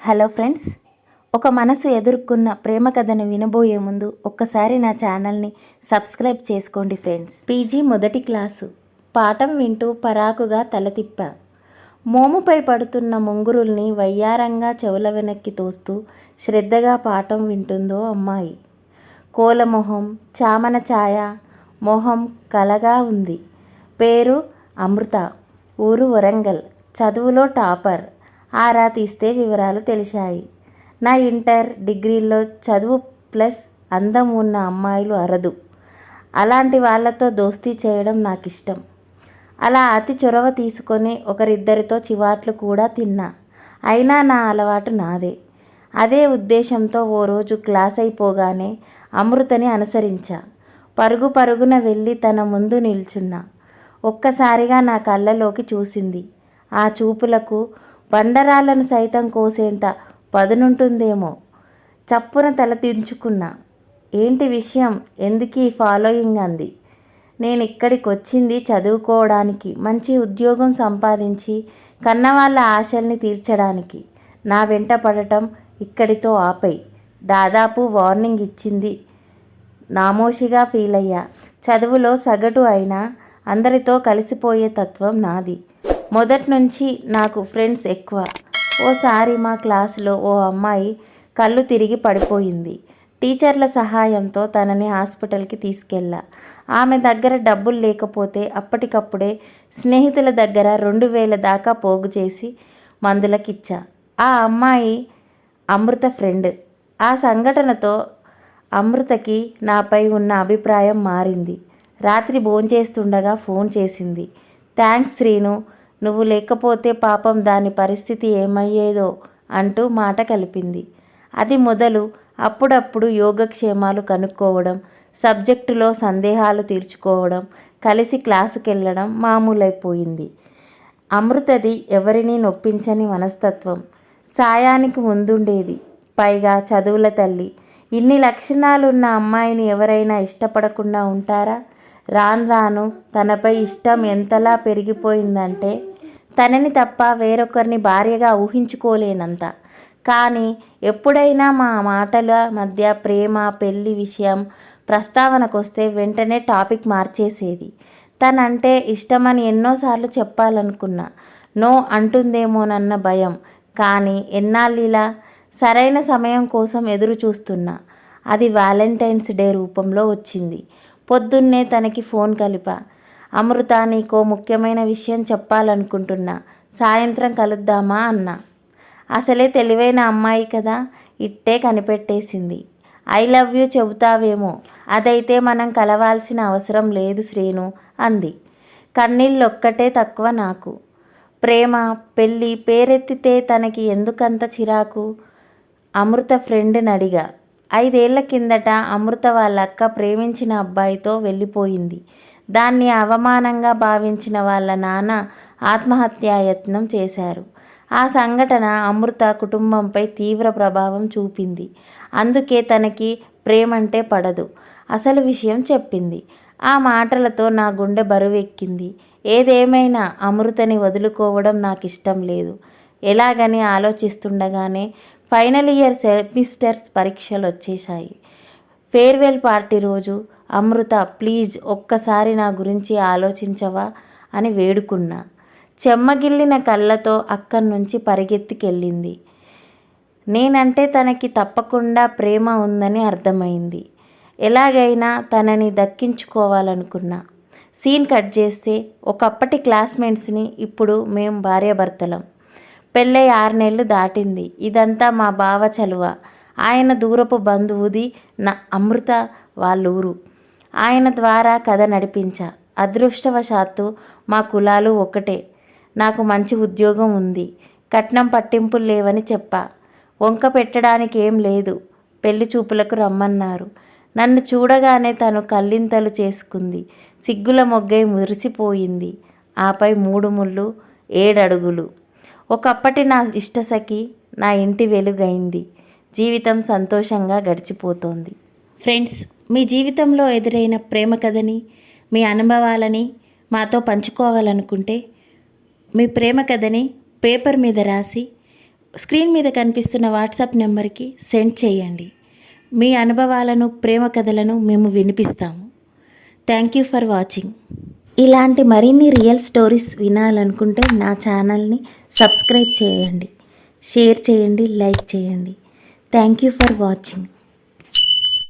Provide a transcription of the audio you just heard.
Hello friends, ఒక మనసు ఎదుర్కొన్న ప్రేమ కథను వినబోయే ముందు ఒక్కసారి నా ఛానల్ని సబ్స్క్రైబ్ చేసుకోండి ఫ్రెండ్స్. పీజీ మొదటి క్లాసు. పాఠం వింటూ పరాకుగా తల తిప్పా. మోముపై పడుతున్న ముంగురుల్ని వయ్యారంగా చెవుల వెనక్కి తోస్తూ శ్రద్ధగా పాఠం వింటుందో అమ్మాయి. కోలమొహం, చామన ఛాయ, మొహం కలగా ఉంది. పేరు అమృత, ఊరు వరంగల్, చదువులో టాపర్. ఆరా తీస్తే వివరాలు తెలిసాయి. నా ఇంటర్, డిగ్రీల్లో చదువు ప్లస్ అందం ఉన్న అమ్మాయిలు అరదు. అలాంటి వాళ్ళతో దోస్తీ చేయడం నాకు ఇష్టం. అలా అతి చొరవ తీసుకొని ఒకరిద్దరితో చివాట్లు కూడా తిన్నా. అయినా నా అలవాటు నాదే. అదే ఉద్దేశంతో ఓ రోజు క్లాస్ అయిపోగానే అమృతని అనుసరించా. పరుగు పరుగున వెళ్ళి తన ముందు నిల్చున్నా. ఒక్కసారిగా నా కళ్ళలోకి చూసింది. ఆ చూపులకు బండరాళ్లను సైతం కోసేంత పదునుంటుందేమో. చప్పున తల దించుకున్నా. ఏంటి విషయం, ఎందుకీ ఫాలోయింగ్ అంది. నేను ఇక్కడికి వచ్చింది చదువుకోవడానికి, మంచి ఉద్యోగం సంపాదించి కన్నవాళ్ళ ఆశల్ని తీర్చడానికి. నా వెంట పడటం ఇక్కడితో ఆపై. దాదాపు వార్నింగ్ ఇచ్చింది. నామోషిగా ఫీల్ అయ్యా. చదువులో సగటు అయినా అందరితో కలిసిపోయే తత్వం నాది. మొదట్నుంచి నాకు ఫ్రెండ్స్ ఎక్కువ. ఓసారి మా క్లాసులో ఓ అమ్మాయి కళ్ళు తిరిగి పడిపోయింది. టీచర్ల సహాయంతో తనని హాస్పిటల్కి తీసుకెళ్ళా. ఆమె దగ్గర డబ్బులు లేకపోతే అప్పటికప్పుడే స్నేహితుల దగ్గర 2000 దాకా పోగు చేసి మందులకిచ్చా. ఆ అమ్మాయి అమృత ఫ్రెండ్. ఆ సంఘటనతో అమృతకి నాపై ఉన్న అభిప్రాయం మారింది. రాత్రి భోంచేస్తుండగా ఫోన్ చేసింది. థ్యాంక్స్ శ్రీను, నువ్వు లేకపోతే పాపం దాని పరిస్థితి ఏమయ్యేదో అంటూ మాట కలిపింది. అది మొదలు అప్పుడప్పుడు యోగక్షేమాలు కనుక్కోవడం, సబ్జెక్టులో సందేహాలు తీర్చుకోవడం, కలిసి క్లాసుకెళ్ళడం మామూలైపోయింది. అమృతది ఎవరినీ నొప్పించని మనస్తత్వం. సాయానికి ముందుండేది. పైగా చదువుల తల్లి. ఇన్ని లక్షణాలున్న అమ్మాయిని ఎవరైనా ఇష్టపడకుండా ఉంటారా? రాను రాను తనపై ఇష్టం ఎంతలా పెరిగిపోయిందంటే తనని తప్ప వేరొకరిని భార్యగా ఊహించుకోలేనంత. కానీ ఎప్పుడైనా మా మాటల మధ్య ప్రేమ, పెళ్ళి విషయం ప్రస్తావనకొస్తే వెంటనే టాపిక్ మార్చేసేది. తనంటే ఇష్టమని ఎన్నోసార్లు చెప్పాలనుకున్నా. నో అంటుందేమోనన్న భయం. కానీ ఎన్నాళ్ళిలా సరైన సమయం కోసం ఎదురు చూస్తున్నా. అది వ్యాలంటైన్స్ డే రూపంలో వచ్చింది. పొద్దున్నే తనకి ఫోన్ కలిపా. అమృత, నీకో ముఖ్యమైన విషయం చెప్పాలనుకుంటున్నా, సాయంత్రం కలుద్దామా అన్నా. అసలే తెలివైన అమ్మాయి కదా, ఇట్టే కనిపెట్టేసింది. ఐ లవ్ యూ చెబుతావేమో, అదైతే మనం కలవాల్సిన అవసరం లేదు శ్రీను అంది. కన్నీళ్ళొక్కటే తక్కువ నాకు. ప్రేమ, పెళ్ళి పేరెత్తితే తనకి ఎందుకంత చిరాకు? అమృత ఫ్రెండ్ని అడిగా. 5 ఏళ్ల కిందట అమృత వాళ్ళ అక్క ప్రేమించిన అబ్బాయితో వెళ్ళిపోయింది. దాన్ని అవమానంగా భావించిన వాళ్ళ నాన్న ఆత్మహత్యాయత్నం చేశారు. ఆ సంఘటన అమృత కుటుంబంపై తీవ్ర ప్రభావం చూపింది. అందుకే తనకి ప్రేమంటే పడదు. అసలు విషయం చెప్పింది. ఆ మాటలతో నా గుండె బరువెక్కింది. ఏదేమైనా అమృతని వదులుకోవడం నాకు ఇష్టం లేదు. ఎలాగని ఆలోచిస్తుండగానే ఫైనల్ ఇయర్ సెమిస్టర్స్ పరీక్షలు వచ్చేశాయి. ఫేర్వెల్ పార్టీ రోజు అమృత, ప్లీజ్ ఒక్కసారి నా గురించి ఆలోచించవా అని వేడుకున్నా. చెమ్మగిల్లిన కళ్ళతో అక్కడి నుంచి పరిగెత్తికెళ్ళింది. నేనంటే తనకి తప్పకుండా ప్రేమ ఉందని అర్థమైంది. ఎలాగైనా తనని దక్కించుకోవాలనుకున్నా. సీన్ కట్ చేస్తే ఒకప్పటి క్లాస్మేట్స్ని ఇప్పుడు మేం భార్యాభర్తలం. పెళ్ళై 6 నెలలు దాటింది. ఇదంతా మా బావ చలువ. ఆయన దూరపు బంధువుది నా అమృత వాళ్ళూరు. ఆయన ద్వారా కథ నడిపించా. అదృష్టవశాత్తు మా కులాలు ఒకటే. నాకు మంచి ఉద్యోగం ఉంది. కట్నం పట్టింపులు లేవని చెప్పా. వంక పెట్టడానికి ఏం లేదు. పెళ్లి చూపులకు రమ్మన్నారు. నన్ను చూడగానే తను కళ్ళింతలు చేసుకుంది. సిగ్గుల మొగ్గై మురిసిపోయింది. ఆపై 3 ముళ్ళు 7 అడుగులు. ఒకప్పటి నా ఇష్టసఖి నా ఇంటి వెలుగైంది. జీవితం సంతోషంగా గడిచిపోతోంది. ఫ్రెండ్స్, మీ జీవితంలో ఎదురైన ప్రేమ కథని, మీ అనుభవాలని మాతో పంచుకోవాలనుకుంటే మీ ప్రేమ కథని పేపర్ మీద రాసి స్క్రీన్ మీద కనిపిస్తున్న వాట్సాప్ నెంబర్కి సెండ్ చేయండి. మీ అనుభవాలను, ప్రేమ కథలను మేము వినిపిస్తాము. Thank you for watching. ఇలాంటి మరిన్ని రియల్ స్టోరీస్ వినాలనుకుంటే నా ఛానల్ని సబ్స్క్రైబ్ చేయండి, షేర్ చేయండి, లైక్ చేయండి. Thank you for watching.